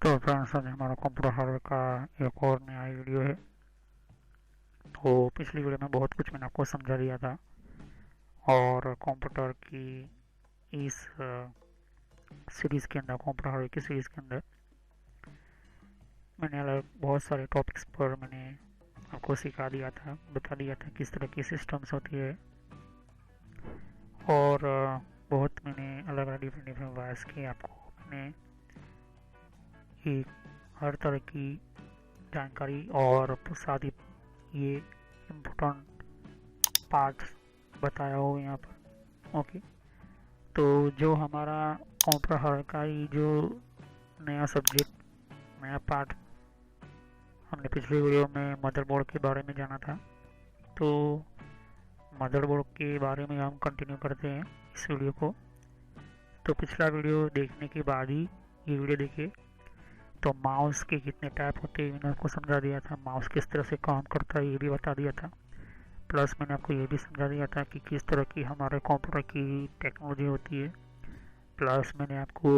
तो फ्रेंड्स, आज हमारा कंप्यूटर हार्डवेयर का एक और नया वीडियो है। तो पिछली वीडियो में बहुत कुछ मैंने आपको समझा दिया था और कंप्यूटर की इस सीरीज़ के अंदर, कंप्यूटर हार्डवेयर की सीरीज़ के अंदर मैंने अलग बहुत सारे टॉपिक्स पर मैंने आपको सिखा दिया था, बता दिया था किस तरह की सिस्टम्स होती है। और बहुत मैंने अलग अलग डिफरेंट डिफरेंट वायर्स के आपको मैंने एक हर तरह की जानकारी और साथ ही ये इम्पोर्टेंट पार्ट्स बताया हो यहाँ पर। ओके, तो जो हमारा कंप्यूटर हार्डवेयर का ये जो नया सब्जेक्ट, नया पार्ट, हमने पिछले वीडियो में मदरबोर्ड के बारे में जाना था। तो मदरबोर्ड के बारे में हम कंटिन्यू करते हैं इस वीडियो को। तो पिछला वीडियो देखने के बाद ही ये वीडियो देखिए। तो माउस के कितने टाइप होते हैं मैंने आपको समझा दिया था, माउस किस तरह से काम करता है ये भी बता दिया था। प्लस मैंने आपको ये भी समझा दिया था कि किस तरह की हमारे कंप्यूटर की टेक्नोलॉजी होती है। प्लस मैंने आपको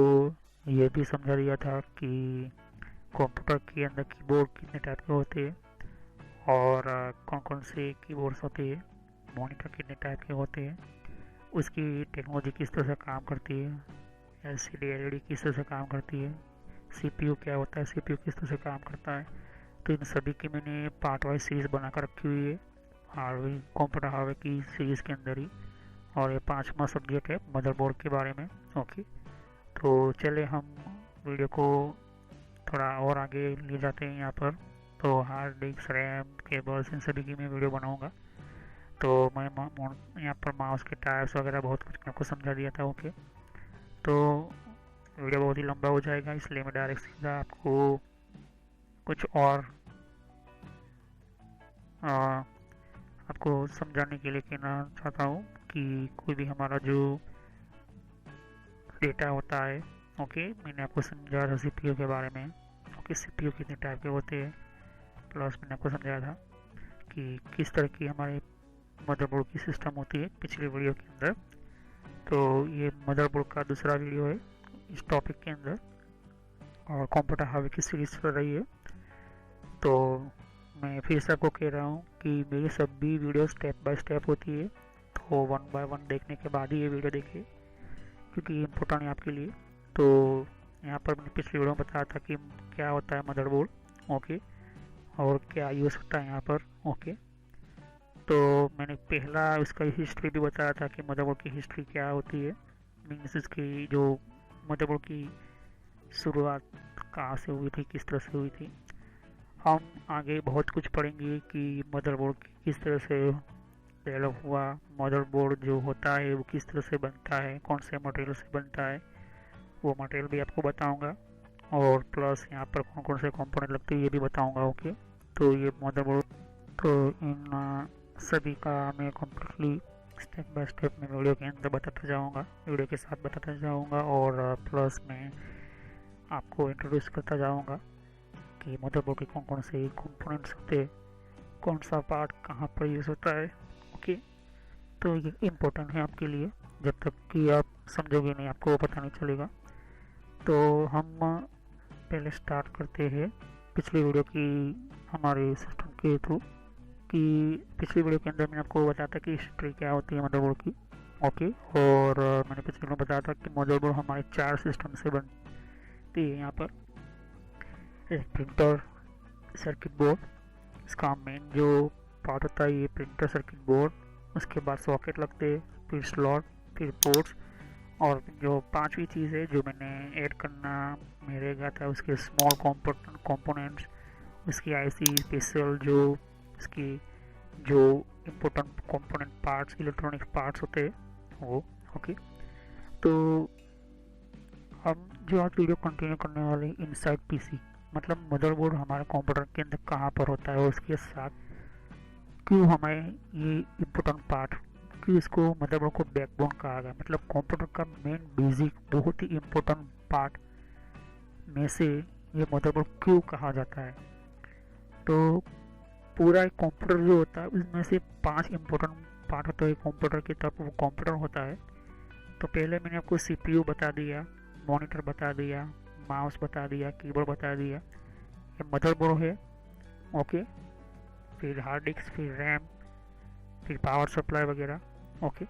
ये भी समझा दिया था कि कंप्यूटर के अंदर कीबोर्ड कितने टाइप के होते हैं और कौन कौन से कीबोर्ड्स होते हैं, मॉनिटर कितने टाइप के होते हैं, उसकी टेक्नोलॉजी किस तरह से काम करती है, एलसीडी एलईडी किस तरह से काम करती है, सीपीयू क्या होता है, सीपीयू किस तरह से काम करता है। तो इन सभी की मैंने पार्ट वाइज सीरीज़ बना कर रखी हुई है हार्डवेयर, कंप्यूटर हार्डवेयर की सीरीज़ के अंदर ही। और ये 5वां सब्जेक्ट है मदरबोर्ड के बारे में। ओके, तो चले हम वीडियो को थोड़ा और आगे ले जाते हैं यहाँ पर। तो हार्ड डिस्क, रैम, केबल्स, इन सभी की मैं वीडियो बनाऊँगा। तो मैं यहाँ पर माउस के टायर्स वगैरह बहुत कुछ आपको समझा दिया था। ओके, तो वीडियो बहुत ही लंबा हो जाएगा, इसलिए मैं डायरेक्ट सीधा आपको कुछ और आपको समझाने के लिए कहना चाहता हूँ कि कोई भी हमारा जो डेटा होता है, ओके, मैंने आपको समझाया था सीपीयू के बारे में। ओके, सीपीयू कितने टाइप के होते हैं। प्लस मैंने आपको समझाया था कि किस तरह की हमारे मदरबोर्ड की सिस्टम होती है पिछले वीडियो के अंदर। तो ये मदरबोर्ड का दूसरा वीडियो है इस टॉपिक के अंदर और कंप्यूटर हार्डवेयर की सीरीज चल रही है। तो मैं फिर से आपको कह रहा हूँ कि मेरी सभी वीडियो स्टेप बाय स्टेप होती है। तो वन बाय वन देखने के बाद ही ये वीडियो देखिए, क्योंकि ये इम्पोर्टेंट है आपके लिए। तो यहाँ पर मैंने पिछली वीडियो में बताया था कि क्या होता है मदरबोर्ड, ओके, और क्या यूज़ होता है यहाँ पर। ओके, तो मैंने पहला उसका हिस्ट्री भी बताया था कि मदरबोर्ड की हिस्ट्री क्या होती है, मीन्स इसकी जो मदरबोर्ड की शुरुआत कहाँ से हुई थी, किस तरह से हुई थी। हम आगे बहुत कुछ पढ़ेंगे कि मदरबोर्ड किस तरह से डेवलप हुआ, मदरबोर्ड जो होता है वो किस तरह से बनता है, कौन से मटेरियल से बनता है, वो मटेरियल भी आपको बताऊंगा। और प्लस यहाँ पर कौन कौन से कंपोनेंट लगते हैं ये भी बताऊंगा। ओके, तो ये मदरबोर्ड, तो इन सभी का मैं कम्प्लीटली स्टेप बाय स्टेप में वीडियो के अंदर बताता जाऊँगा, वीडियो के साथ बताता जाऊँगा। और प्लस मैं आपको इंट्रोड्यूस करता जाऊँगा कि मदरबोर्ड के कौन कौन से कंपोनेंट्स होते हैं, कौन सा पार्ट कहाँ पर यूज़ होता है। ओके, तो ये इम्पोर्टेंट है आपके लिए, जब तक कि आप समझोगे नहीं आपको पता नहीं चलेगा। तो हम पहले स्टार्ट करते हैं पिछली वीडियो की हमारे सिस्टम के थ्रू। कि पिछली वीडियो के अंदर मैंने आपको बताया था कि हिस्ट्री क्या होती है मदरबोर्ड की। ओके, और मैंने पिछले वीडियो में बताया था कि मदरबोर्ड हमारे 4 सिस्टम से बनती है। यहाँ पर एक प्रिंटर सर्किट बोर्ड, इसका मेन जो पार्ट होता है ये प्रिंटर सर्किट बोर्ड। उसके बाद सॉकेट लगते हैं, फिर स्लॉट, फिर पोर्ट्स, और जो 5वीं चीज़ है जो मैंने ऐड करना मेरे गया था, उसके स्मॉल कंपोनेंट्स, उसकी आईसी स्पेशल, जो उसकी जो important component parts, electronic parts होते हैं वो। ओके, तो हम जो आज वीडियो कंटिन्यू करने वाले इनसाइड पीसी, मतलब मदरबोर्ड हमारे कंप्यूटर के अंदर कहाँ पर होता है और उसके साथ क्यों हमें ये इम्पोर्टेंट पार्ट, क्यों इसको मदरबोर्ड को बैकबोन कहा गया, मतलब कंप्यूटर का मेन बेसिक बहुत ही इम्पोर्टेंट पार्ट में से ये मदरबोर्ड क्यों कहा जाता है। तो पूरा एक कंप्यूटर जो होता है उसमें से 5 इम्पोर्टेंट पार्ट होता है कंप्यूटर की तरफ, वो कंप्यूटर होता है। तो पहले मैंने आपको सीपीयू बता दिया, मॉनिटर बता दिया, माउस बता दिया, कीबोर्ड बता दिया, ये मदरबोर्ड है। ओके, फिर हार्ड डिस्क, फिर रैम, फिर पावर सप्लाई वगैरह। ओके,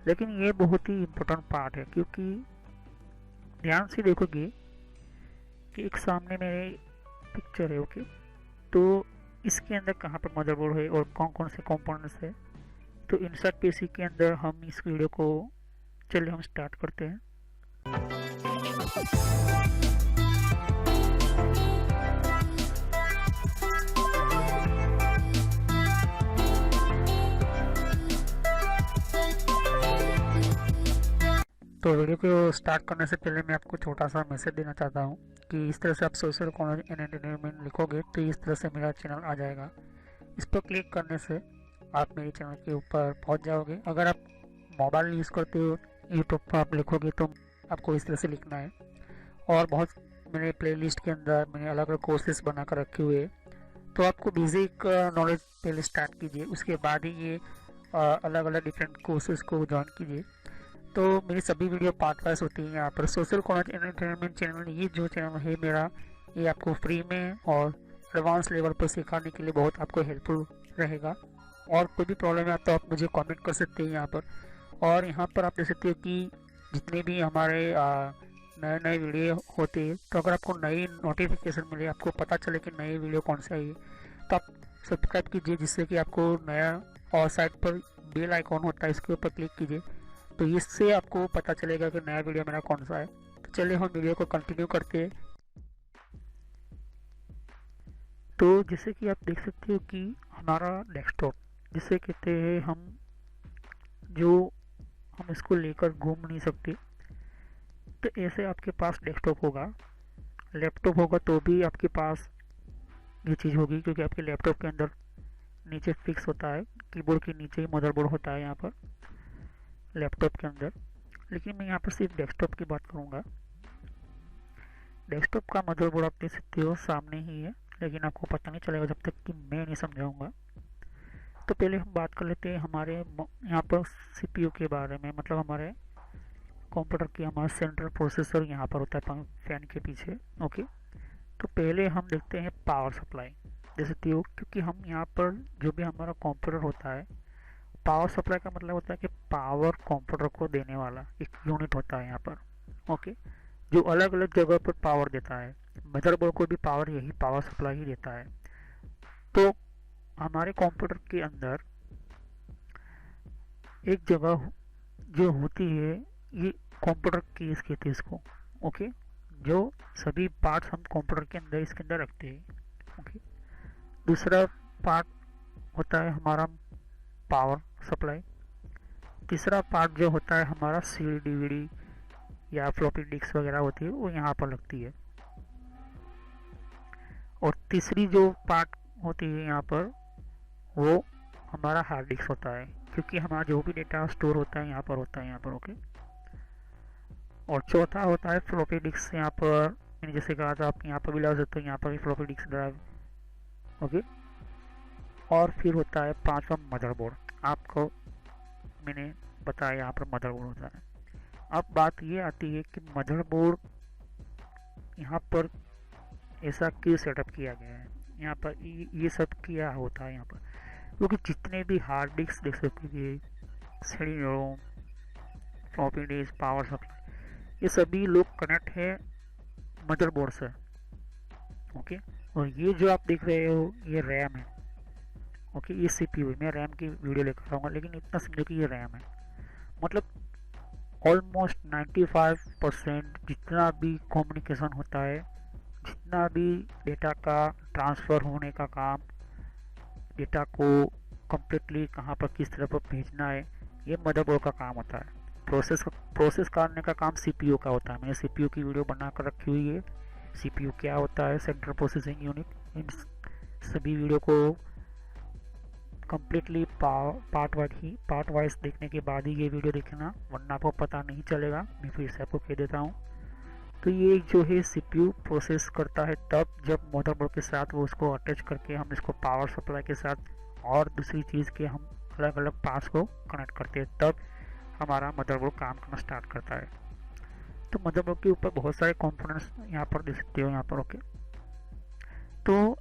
लेकिन ये बहुत ही इम्पोर्टेंट पार्ट है, क्योंकि ध्यान से देखोगे कि एक सामने मेरे पिक्चर है। ओके, तो इसके अंदर कहाँ पर मदरबोर्ड है और कौन कौन से कंपोनेंट्स है, तो इनसाइड पीसी के अंदर हम इस वीडियो को, चलिए हम स्टार्ट करते हैं। तो वीडियो को स्टार्ट करने से पहले मैं आपको छोटा सा मैसेज देना चाहता हूँ कि इस तरह से आप सोशल कॉलेज एंड एंटरटेनमेंट लिखोगे तो इस तरह से मेरा चैनल आ जाएगा। इस पर क्लिक करने से आप मेरे चैनल के ऊपर पहुँच जाओगे। अगर आप मोबाइल यूज़ करते हो, यूट्यूब पर आप लिखोगे तो आपको इस तरह से लिखना है। और बहुत मेरे प्लेलिस्ट के अंदर मैंने अलग अलग कोर्सेज बना कर रखे हुए, तो आपको बेसिक नॉलेज पहले स्टार्ट कीजिए, उसके बाद ही ये अलग अलग डिफरेंट कोर्सेज को ज्वाइन कीजिए। तो मेरी सभी वीडियो पार्ट वाइज होती है यहाँ पर। Social college and entertainment channel, ये जो चैनल है मेरा, ये आपको फ्री में और एडवांस लेवल पर सिखाने के लिए बहुत आपको हेल्पफुल रहेगा। और कोई भी प्रॉब्लम है तो आप मुझे कमेंट कर सकते हैं यहाँ पर। और यहाँ पर आप देख सकते हो कि जितने भी हमारे नए नए वीडियो होते हैं, तो अगर आपको नई नोटिफिकेशन मिले, आपको पता चले कि नई वीडियो कौन सी आई है, तो आप सब्सक्राइब कीजिए, जिससे कि आपको नया, और साइड पर बेल आइकॉन होता है, इसके ऊपर क्लिक कीजिए, तो इससे आपको पता चलेगा कि नया वीडियो मेरा कौन सा है। तो चलिए हम वीडियो को कंटिन्यू करते हैं। तो जैसे कि आप देख सकते हो कि हमारा डेस्कटॉप, जिसे कहते हैं हम इसको लेकर घूम नहीं सकते, तो ऐसे आपके पास डेस्कटॉप होगा। लैपटॉप होगा तो भी आपके पास ये चीज़ होगी, क्योंकि आपके लैपटॉप के अंदर नीचे फिक्स होता है, कीबोर्ड के नीचे ही मदरबोर्ड होता है यहाँ पर लैपटॉप के अंदर। लेकिन मैं यहाँ पर सिर्फ डेस्कटॉप की बात करूँगा। डेस्कटॉप का मदरबोर्ड आप देख सकते हो सामने ही है, लेकिन आपको पता नहीं चलेगा जब तक कि मैं नहीं समझाऊंगा। तो पहले हम बात कर लेते हैं हमारे यहाँ पर सीपीयू के बारे में, मतलब हमारे कंप्यूटर की हमारा सेंट्रल प्रोसेसर यहाँ पर होता है फैन के पीछे। ओके, तो पहले हम देखते हैं पावर सप्लाई। देख सकते हो, क्योंकि हम यहाँ पर जो भी हमारा कंप्यूटर होता है, पावर सप्लाई का मतलब होता है कि पावर कंप्यूटर को देने वाला एक यूनिट होता है यहाँ पर। ओके, जो अलग अलग जगह पर पावर देता है। मदरबोर्ड को भी पावर यही पावर सप्लाई ही देता है। तो हमारे कंप्यूटर के अंदर एक जगह जो होती है, ये कंप्यूटर केस कहते हैं इसको। ओके, जो सभी पार्ट्स हम कंप्यूटर के अंदर इसके अंदर रखते हैं। ओके, दूसरा पार्ट होता है हमारा पावर सप्लाई। तीसरा पार्ट जो होता है हमारा सीडी डीवीडी या फ्लॉपी डिस्क वगैरह होती है, वो यहाँ पर लगती है। और तीसरी जो पार्ट होती है यहाँ पर, वो हमारा हार्ड डिस्क होता है, क्योंकि हमारा जो भी डेटा स्टोर होता है यहाँ पर होता है यहाँ पर। ओके, और चौथा होता है फ्लॉपी डिस्क। यहाँ पर मैंने जैसे कहा था, आप यहाँ पर भी लगा सकते हो, यहाँ पर भी फ्लॉपी डिस्क ड्राइव। ओके, और फिर होता है पांचवा मदरबोर्ड। आपको मैंने बताया यहाँ पर मदरबोर्ड होता है। अब बात ये आती है कि मदरबोर्ड यहाँ पर ऐसा क्यों सेटअप किया गया है, यहाँ पर ये सब किया होता है यहाँ पर, क्योंकि जितने भी हार्ड डिस्क देख सकते, CD ROM, floppy disk, power supply, ये सभी लोग कनेक्ट है मदरबोर्ड से। ओके, और ये जो आप देख रहे हो ये रैम है। ओके, ये सीपीयू है। मैं रैम की वीडियो लेकर आऊँगा, लेकिन इतना समझो कि ये रैम है। मतलब ऑलमोस्ट 95% जितना भी कम्युनिकेशन होता है, जितना भी डेटा का ट्रांसफ़र होने का काम, डेटा को कम्प्लीटली कहाँ पर किस तरह पर भेजना है, ये मदरबोर्ड का काम होता है। प्रोसेस करने का काम सीपीयू का होता है। मैंने सीपीयू की वीडियो बना कर रखी हुई है। सीपीयू क्या होता है, सेंट्रल प्रोसेसिंग यूनिट। इन सभी वीडियो को कम्प्लीटली पार्ट वाइज देखने के बाद ही ये वीडियो देखना, वरना आपको पता नहीं चलेगा। मैं फिर से आपको कह देता हूँ। तो ये जो है सीपीयू प्रोसेस करता है तब जब मदरबोर्ड के साथ वो उसको अटैच करके हम इसको पावर सप्लाई के साथ और दूसरी चीज़ के हम अलग अलग पार्ट्स को कनेक्ट करते हैं, तब हमारा मदरबोर्ड काम करना स्टार्ट करता है। तो मदरबोर्ड के ऊपर बहुत सारे कंपोनेंट्स यहाँ पर देख सकते हो यहाँ पर। ओके, तो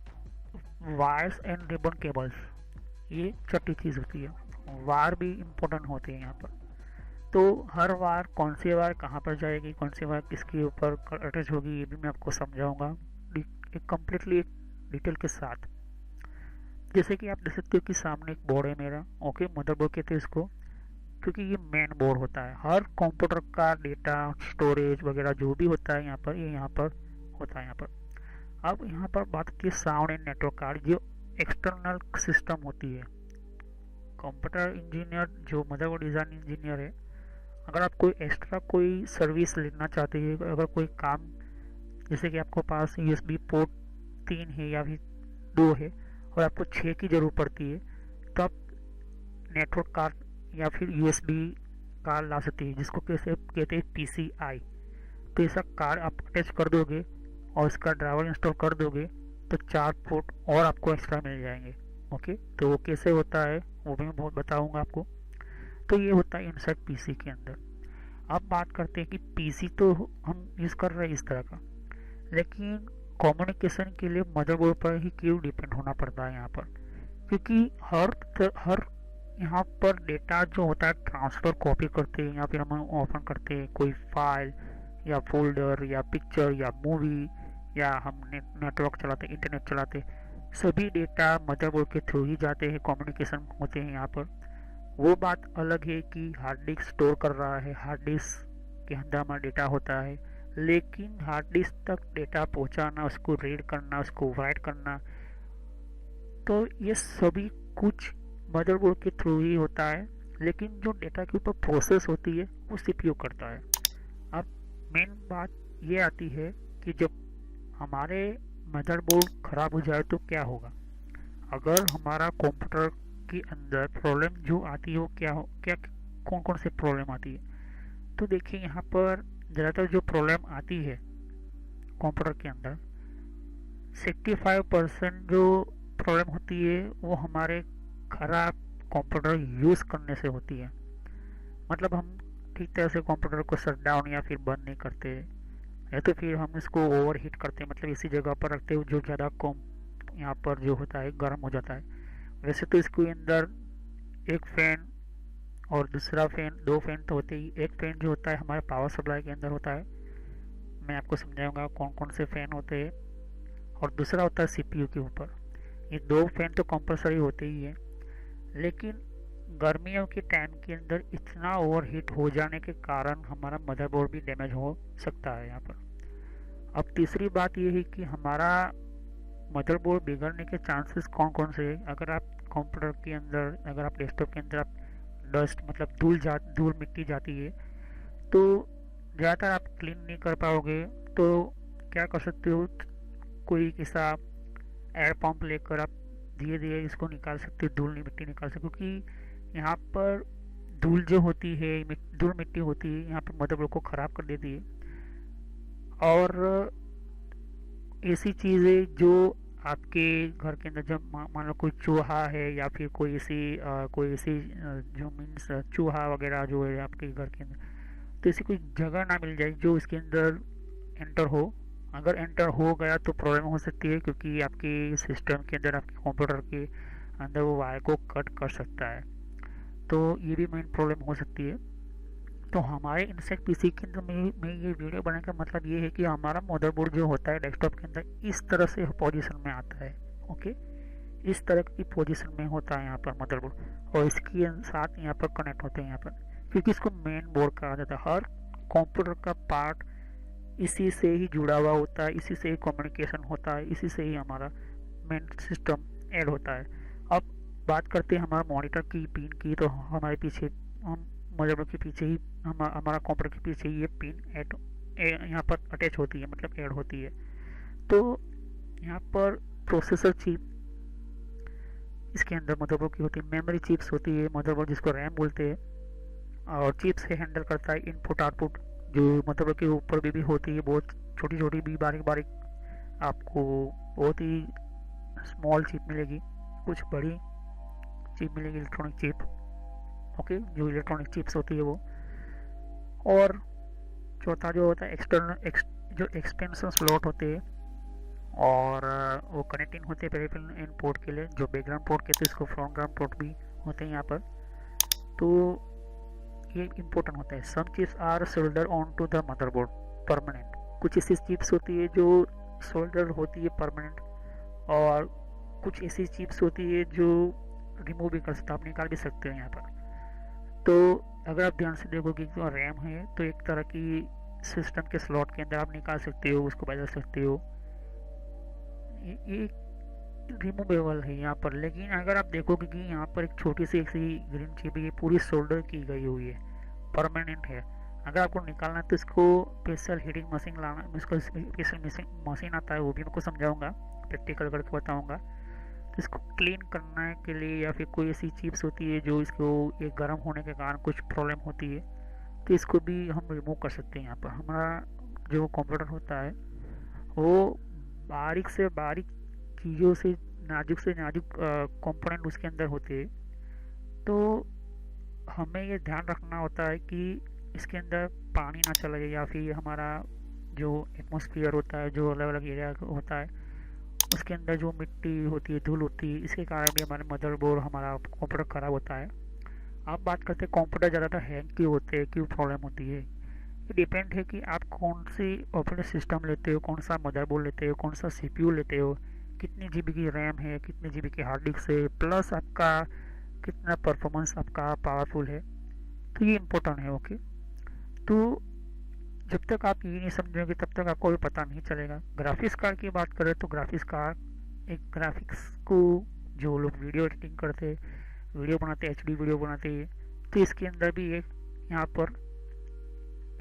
वायर्स एंड रिबन केबल्स, ये छठी चीज़ होती है। वायर भी इम्पोर्टेंट होते हैं यहाँ पर। तो हर वायर, कौन सी वायर कहाँ पर जाएगी, कौन सी वायर किसके ऊपर अटैच होगी, ये भी मैं आपको समझाऊंगा एक कम्प्लीटली एक डिटेल के साथ। जैसे कि आप देख सकते हो कि सामने एक बोर्ड है मेरा। ओके, मदरबोर्ड कहते हैं इसको, क्योंकि ये मेन बोर्ड होता है। हर कंप्यूटर का डेटा स्टोरेज वगैरह जो भी होता है यहाँ पर, ये यहाँ पर होता है यहाँ पर। अब यहाँ पर बात होती है साउंड एंड नेटवर्क कार्ड, जो एक्सटर्नल सिस्टम होती है। कंप्यूटर इंजीनियर जो मदरबोर्ड डिज़ाइन इंजीनियर है, अगर आप कोई एक्स्ट्रा कोई सर्विस लेना चाहते हैं, अगर कोई काम, जैसे कि आपको पास USB पोर्ट 3 है या फिर 2 है और आपको 6 की ज़रूरत पड़ती है, तो आप नेटवर्क कार्ड या फिर USB कार्ड ला सकते हैं, जिसको कैसे कहते हैं PCI। तो ऐसा कार्ड आप अटैच कर दोगे और इसका ड्राइवर इंस्टॉल कर दोगे तो 4 पोर्ट और आपको एक्स्ट्रा मिल जाएंगे। ओके, तो वो कैसे होता है वो भी मैं बहुत बताऊंगा आपको। तो ये होता है इनसाइड PC के अंदर। अब बात करते हैं कि PC तो हम यूज़ कर रहे हैं इस तरह का, लेकिन कम्युनिकेशन के लिए मदरबोर्ड पर ही क्यों डिपेंड होना पड़ता है यहाँ पर, क्योंकि हर यहाँ पर डेटा जो होता है ट्रांसफ़र कॉपी करते हैं या फिर हम ओपन करते हैं कोई फाइल या फोल्डर या पिक्चर या मूवी, या हम नेटवर्क चलाते, इंटरनेट चलाते, सभी डेटा मदरबोर्ड के थ्रू ही जाते हैं, कम्युनिकेशन होते हैं यहाँ पर। वो बात अलग है कि हार्ड डिस्क स्टोर कर रहा है, हार्ड डिस्क के अंदर हमारा डेटा होता है, लेकिन हार्ड डिस्क तक डेटा पहुंचाना, उसको रीड करना, उसको राइट करना, तो ये सभी कुछ मदरबोर्ड के थ्रू ही होता है। लेकिन जो डेटा के ऊपर प्रोसेस होती है वो CPU करता है। अब मेन बात ये आती है कि जब हमारे मदरबोर्ड ख़राब हो जाए तो क्या होगा। अगर हमारा कंप्यूटर के अंदर प्रॉब्लम जो आती है वो क्या कौन कौन से प्रॉब्लम आती है। तो देखिए यहाँ पर ज़्यादातर जो प्रॉब्लम आती है कंप्यूटर के अंदर, 65% जो प्रॉब्लम होती है वो हमारे ख़राब कंप्यूटर यूज़ करने से होती है। मतलब हम ठीक तरह से कंप्यूटर को शट डाउन या फिर बंद नहीं करते, या तो फिर हम इसको ओवर हीट करते हैं, मतलब इसी जगह पर रखते हैं जो ज़्यादा कम यहाँ पर जो होता है गर्म हो जाता है। वैसे तो इसके अंदर एक फ़ैन और दूसरा फ़ैन, 2 फ़ैन तो होते ही। एक फ़ैन जो होता है हमारे पावर सप्लाई के अंदर होता है, मैं आपको समझाऊंगा कौन कौन से फ़ैन होते हैं, और दूसरा होता है CPU के ऊपर। ये 2 फ़ैन तो कंपलसरी होते ही है, लेकिन गर्मियों के टाइम के अंदर इतना ओवर हीट हो जाने के कारण हमारा मदरबोर्ड भी डैमेज हो सकता है यहाँ पर। अब तीसरी बात ये है कि हमारा मदरबोर्ड बिगड़ने के चांसेस कौन कौन से हैं। अगर आप कंप्यूटर के अंदर, अगर आप डेस्कटॉप के अंदर आप डस्ट मतलब धूल मिट्टी जाती है, तो ज़्यादातर आप क्लीन नहीं कर पाओगे। तो क्या कर सकते हो, कोई ऐसा एयर पंप लेकर आप धीरे धीरे इसको निकाल सकते हो, धूल मिट्टी निकाल सकते हो, क्योंकि यहाँ पर धूल जो होती है, धूल मिट्टी होती है, यहाँ पर मदरबोर्ड को ख़राब कर देती है। और ऐसी चीज़ें जो आपके घर के अंदर, जब मान लो कोई चूहा है या फिर कोई ऐसी जो मीन्स चूहा वगैरह जो है आपके घर के अंदर, तो ऐसी कोई जगह ना मिल जाए जो इसके अंदर एंटर हो। अगर एंटर हो गया तो प्रॉब्लम हो सकती है, क्योंकि आपके सिस्टम के अंदर, आपके कंप्यूटर के अंदर वो वायर को कट कर सकता है। तो ये भी मेन प्रॉब्लम हो सकती है। तो हमारे इनसाइड PC के अंदर में ये वीडियो बनाने का मतलब ये है कि हमारा मदरबोर्ड जो होता है डेस्कटॉप के अंदर इस तरह से पोजीशन में आता है। ओके, इस तरह की पोजीशन में होता है यहाँ पर मदरबोर्ड, और इसके साथ यहाँ पर कनेक्ट होते हैं यहाँ पर, क्योंकि इसको मेन बोर्ड कहा जाता है। हर कंप्यूटर का पार्ट इसी से ही जुड़ा हुआ होता है, इसी से ही कम्युनिकेशन होता है, इसी से ही हमारा मेन सिस्टम ऐड होता है। अब बात करते हैं हमारा मॉनिटर की पिन की, तो हमारे पीछे, हम मदरबोर्ड के पीछे ही, हमारा कंप्यूटर के पीछे ही ये पिन यहाँ पर अटैच होती है, मतलब ऐड होती है। तो यहाँ पर प्रोसेसर चिप इसके अंदर मदरबोर्ड की होती है, मेमोरी चिप्स होती है मदरबोर्ड, जिसको रैम बोलते हैं, और चिप्स से हैंडल करता है इनपुट आउटपुट, जो मदरबोर्ड के ऊपर भी होती है, बहुत छोटी छोटी भी बारीक बारीक आपको बहुत ही स्मॉल चिप मिलेगी, कुछ बड़ी चिप मिलेगी, इलेक्ट्रॉनिक चिप। ओके, जो इलेक्ट्रॉनिक चिप्स होती है वो। और चौथा जो होता है एक्सटर्नल जो एक्सटेंशन स्लॉट होते हैं, और वो कनेक्टिंग होते हैं पेरिफेरल इन पोर्ट के लिए, जो बैकग्राउंड पोर्ट कहते हैं, इसको फ्रंट ग्राउंड पोर्ट भी होते हैं यहाँ पर। तो ये इम्पोर्टेंट होता है। Some chips are solder on to the motherboard permanent. कुछ ऐसी चिप्स होती है जो सोल्डर होती है परमानेंट, और कुछ ऐसी चिप्स होती है जो रिमूव भी कर सकते हो, आप निकाल भी सकते हो यहाँ पर। तो अगर आप ध्यान से देखोगे जो रैम है, तो एक तरह की सिस्टम के स्लॉट के अंदर आप निकाल सकते हो, उसको बदल सकते हो, ये रिमूवेबल है यहाँ पर। लेकिन अगर आप देखोगे कि यहाँ पर एक छोटी सी ऐसी ग्रीन चिप है, पूरी सोल्डर की गई हुई है, परमानेंट है। अगर आपको निकालना है तो इसको स्पेशल हीटिंग मशीन लाना, इसको स्पेशल मशीन आता है, वो भी मैं आपको समझाऊंगा, प्रैक्टिकल करके बताऊंगा। तो इसको क्लीन करने के लिए, या फिर कोई ऐसी चिप्स होती है जो इसको एक गर्म होने के कारण कुछ प्रॉब्लम होती है, तो इसको भी हम रिमूव कर सकते हैं। यहाँ पर हमारा जो कंप्यूटर होता है वो बारीक से बारीक चीज़ों से नाजुक कंपोनेंट उसके अंदर होते हैं। तो हमें ये ध्यान रखना होता है कि इसके अंदर पानी ना चला जाए, या फिर हमारा जो एटमॉस्फेयर होता है, जो अलग अलग एरिया होता है, उसके अंदर जो मिट्टी होती है, धूल होती है, इसके कारण भी हमारे मदरबोर्ड, हमारा कंप्यूटर ख़राब होता है। आप बात करते हैं कंप्यूटर ज़्यादातर हैंग क्यों होते हैं, क्यों प्रॉब्लम होती है। ये डिपेंड है कि आप कौन सी ऑपरेटिंग सिस्टम लेते हो, कौन सा मदरबोर्ड लेते हो, कौन सा सीपीयू लेते हो, कितनी जीबी की रैम है, कितने जीबी की हार्ड डिस्क है, प्लस आपका कितना परफॉर्मेंस आपका पावरफुल है। तो ये इम्पोर्टेंट है। ओके, तो जब तक आप ये नहीं समझोगे तब तक आपको भी पता नहीं चलेगा। ग्राफिक्स कार्ड की बात करें तो ग्राफिक्स कार्ड एक ग्राफिक्स को, जो लोग वीडियो एडिटिंग करते, वीडियो बनाते, एचडी वीडियो बनाते हैं, तो इसके अंदर भी एक यहाँ पर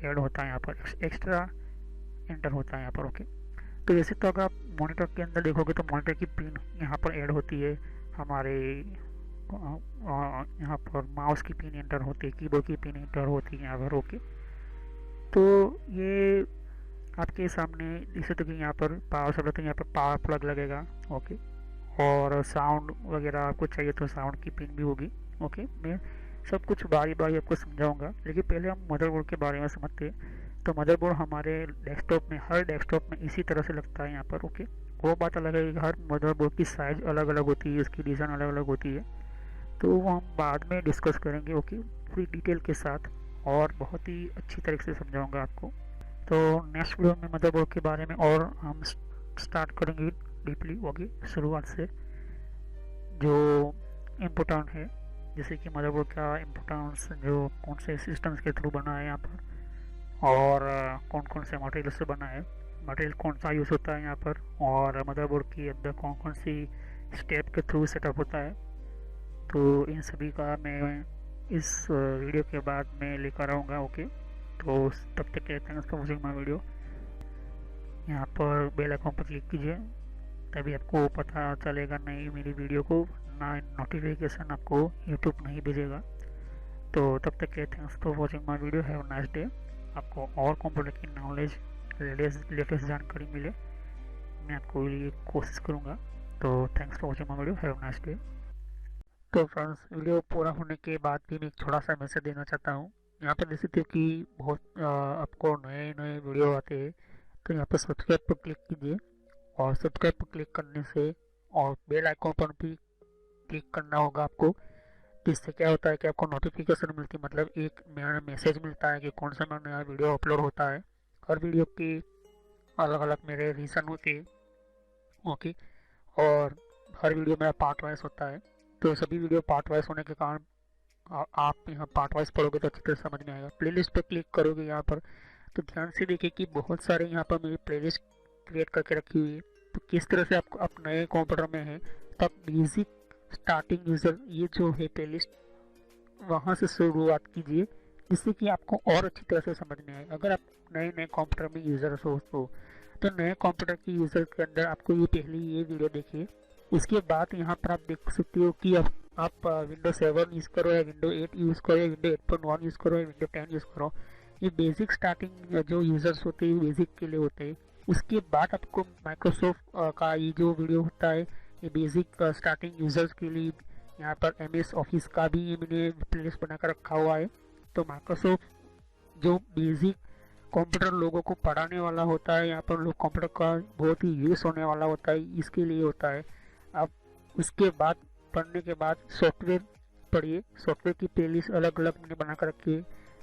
ऐड होता है, यहाँ पर एक्स्ट्रा एंटर होता है यहाँ पर। ओके, तो वैसे तो अगर आप मॉनिटर के अंदर देखोगे तो मॉनिटर की पिन यहाँ पर ऐड होती है, हमारे यहाँ पर माउस की पिन एंटर होती है, कीबोर्ड की पिन एंटर होती है यहाँ पर। ओके, तो ये आपके सामने जैसे तो कि यहाँ पर पावर सप्लाई, तो यहाँ पर पावर प्लग लगेगा। ओके, और साउंड वगैरह आपको चाहिए तो साउंड की पिन भी होगी। ओके, मैं सब कुछ बारी बारी आपको समझाऊंगा, लेकिन पहले हम मदरबोर्ड के बारे में समझते हैं। तो मदरबोर्ड हमारे डेस्कटॉप में, हर डेस्कटॉप में इसी तरह से लगता है यहाँ पर। ओके, वो बात अलग है कि हर मदरबोर्ड की साइज़ अलग अलग होती है, उसकी डिज़ाइन अलग अलग होती है, तो वो हम बाद में डिस्कस करेंगे। ओके, पूरी डिटेल के साथ, और बहुत ही अच्छी तरीके से समझाऊंगा आपको। तो नेक्स्ट वीडियो में मदरबोर्ड के बारे में और हम स्टार्ट करेंगे डीपली। ओके, शुरुआत से जो इम्पोर्टेंट है, जैसे कि मदरबोर्ड का इम्पोर्टेंस, जो कौन से सिस्टम्स के थ्रू बना है यहाँ पर, और कौन कौन से मटेरियल से बना है, मटेरियल कौन सा यूज़ होता है यहाँ पर, और मदरबोर्ड के अंदर कौन कौन सी स्टेप के थ्रू सेटअप होता है। तो इन सभी का मैं इस वीडियो के बाद में लेकर आऊँगा। ओके, तो तब तक के thanks for watching my video. यहाँ पर बेल आइकन पर क्लिक कीजिए, तभी आपको पता चलेगा नई मेरी वीडियो को, ना नोटिफिकेशन आपको यूट्यूब नहीं भेजेगा। तो तब तक के thanks for watching my video, have a nice day. आपको और कंप्यूटर की नॉलेज, लेटेस्ट जानकारी मिले, मैं आपको ये कोशिश करूँगा। तो thanks for watching my video, have a nice day. तो फ्रेंड्स, वीडियो पूरा होने के बाद भी मैं एक छोटा सा मैसेज देना चाहता हूँ। यहाँ पर जैसे थे कि बहुत आपको नए नए वीडियो आते हैं, तो यहाँ पर सब्सक्राइब पर क्लिक कीजिए, और सब्सक्राइब पर क्लिक करने से और बेल आइकन पर भी क्लिक करना होगा आपको। इससे क्या होता है कि आपको नोटिफिकेशन मिलती है, मतलब एक मेरा मैसेज मिलता है कि कौन सा नया वीडियो अपलोड होता है। हर वीडियो की अलग अलग मेरे रीज़न होते हैं। ओके, और हर वीडियो मेरा पार्ट वाइज होता है, तो सभी वीडियो पार्ट वाइज होने के कारण आप यहाँ पार्ट वाइज पढ़ोगे तो अच्छी तरह समझ में आएगा। प्लेलिस्ट पर क्लिक करोगे यहाँ पर, तो ध्यान से देखिए कि बहुत सारे यहाँ पर मेरी प्लेलिस्ट क्रिएट करके रखी हुई है। तो किस तरह से आपको, आप नए कंप्यूटर में हैं तो आप बेसिक स्टार्टिंग यूज़र, ये जो है प्लेलिस्ट, वहाँ से शुरुआत कीजिए, जिससे कि आपको और अच्छी तरह से समझ में आए। अगर आप नए नए कंप्यूटर में यूज़र हो तो नए कंप्यूटर की यूज़र के अंदर आपको ये पहले ये वीडियो देखिए। उसके बाद यहाँ पर आप देख सकते हो कि आप विंडो 7 यूज़ करो, या विंडो 8 यूज़ करो, या विंडो 8.1 यूज़ करो, या विंडो 10 यूज़ करो। ये बेसिक स्टार्टिंग जो यूज़र्स होते हैं, बेसिक के लिए होते हैं। उसके बाद आपको माइक्रोसॉफ्ट का ये जो वीडियो होता है, ये बेसिक स्टार्टिंग यूज़र्स के लिए। यहाँ पर MS ऑफिस का भी ये मैंने प्लेलिस्ट बनाकर रखा हुआ है। तो माइक्रोसॉफ्ट जो बेसिक कंप्यूटर लोगों को पढ़ाने वाला होता है, यहाँ पर लोग कंप्यूटर का बहुत ही यूज़ होने वाला होता है, इसके लिए होता है। अब उसके बाद पढ़ने के बाद सॉफ्टवेयर पढ़िए, सॉफ्टवेयर की प्लेलिस्ट अलग अलग मैंने बना कर रखी है।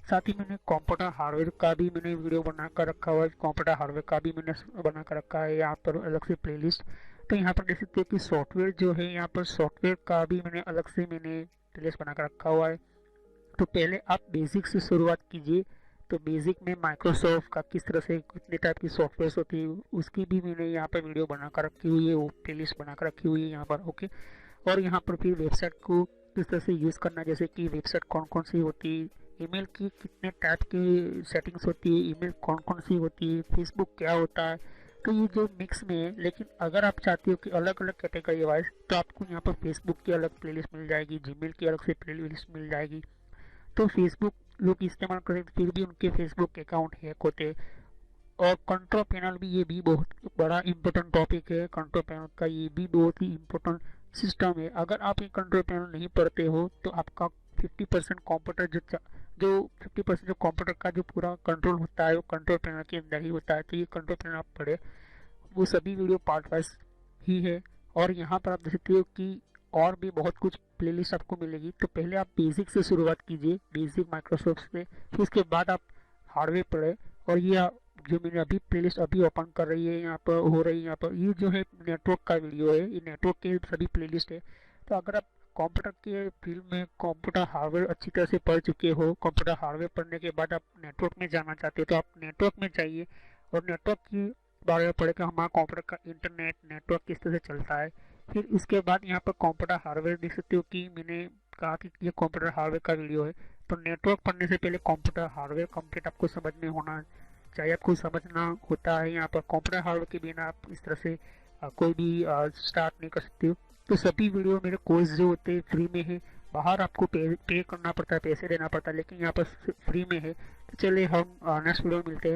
साथ ही मैंने कंप्यूटर हार्डवेयर का भी मैंने वीडियो बना कर रखा हुआ है, कंप्यूटर हार्डवेयर का भी मैंने बना कर रखा है यहाँ पर अलग से प्लेलिस्ट। तो यहाँ पर देख सकते हो कि सॉफ्टवेयर जो है, यहाँ पर सॉफ्टवेयर का भी मैंने अलग से मैंने प्लेलिस्ट बना कर रखा हुआ है। तो पहले आप बेसिक से शुरुआत कीजिए। तो बेसिक में माइक्रोसॉफ्ट का किस तरह से कितने टाइप की सॉफ्टवेयर होती है उसकी भी मैंने यहाँ पर वीडियो बना कर रखी हुई है, वो प्लेलिस्ट बना कर रखी हुई है यहाँ पर। ओके, और यहाँ पर फिर वेबसाइट को किस तरह से यूज़ करना, जैसे कि वेबसाइट कौन कौन सी होती है, ईमेल की कितने टाइप की सेटिंग्स होती है, ईमेल कौन कौन सी होती है, फेसबुक क्या होता है। तो ये जो मिक्स में है, लेकिन अगर आप चाहते हो कि अलग अलग कैटेगरी वाइज, तो आपको यहाँ पर फेसबुक की अलग प्लेलिस्ट मिल जाएगी, जीमेल की अलग से प्लेलिस्ट मिल जाएगी। तो फेसबुक लोग इस्तेमाल करें तो फिर भी उनके फेसबुक अकाउंट हैक होते। और कंट्रोल पैनल भी, ये भी बहुत बड़ा इंपॉर्टेंट टॉपिक है। कंट्रोल पैनल का ये भी बहुत ही इम्पोर्टेंट सिस्टम है। अगर आप ये कंट्रोल पैनल नहीं पढ़ते हो तो आपका 50% कंप्यूटर जो 50% जो कंप्यूटर का जो पूरा कंट्रोल होता है वो कंट्रोल पैनल के अंदर ही होता है। तो ये कंट्रोल पैनल आप पढ़े, वो सभी वीडियो पार्ट वाइज ही है। और यहाँ पर आप देख सकते हो कि और भी बहुत कुछ प्लेलिस्ट आपको मिलेगी। तो पहले आप बेसिक से शुरुआत कीजिए, बेसिक माइक्रोसॉफ्ट से, फिर उसके बाद आप हार्डवेयर पढ़े। और ये जो मैंने अभी प्लेलिस्ट अभी ओपन कर रही है यहाँ पर हो रही है, यहाँ पर ये जो है नेटवर्क का वीडियो है, ये नेटवर्क के सभी प्लेलिस्ट है। तो अगर आप कंप्यूटर के फील्ड में कंप्यूटर हार्डवेयर अच्छी तरह से पढ़ चुके हो, कंप्यूटर हार्डवेयर पढ़ने के बाद आप नेटवर्क में जाना चाहते हो, तो आप नेटवर्क में जाइए और नेटवर्क की बारे में पढ़े कि हमारा कंप्यूटर का इंटरनेट नेटवर्क किस तरह से चलता है। फिर इसके बाद यहाँ पर कंप्यूटर हार्डवेयर देख सकते हो कि मैंने कहा कि ये कंप्यूटर हार्डवेयर का वीडियो है। तो नेटवर्क पढ़ने से पहले कंप्यूटर हार्डवेयर कंप्लीट आपको समझ में होना चाहिए, आपको समझना होता है। यहाँ पर कंप्यूटर हार्डवेयर के बिना आप इस तरह से कोई भी स्टार्ट नहीं कर सकते हो। तो सभी वीडियो मेरे कोर्स जो होते हैं फ्री में है, बाहर आपको पे करना पड़ता है, पैसे देना पड़ता है, लेकिन यहाँ पर फ्री में है। तो चलिए हम नेक्स्ट वीडियो में मिलते हैं।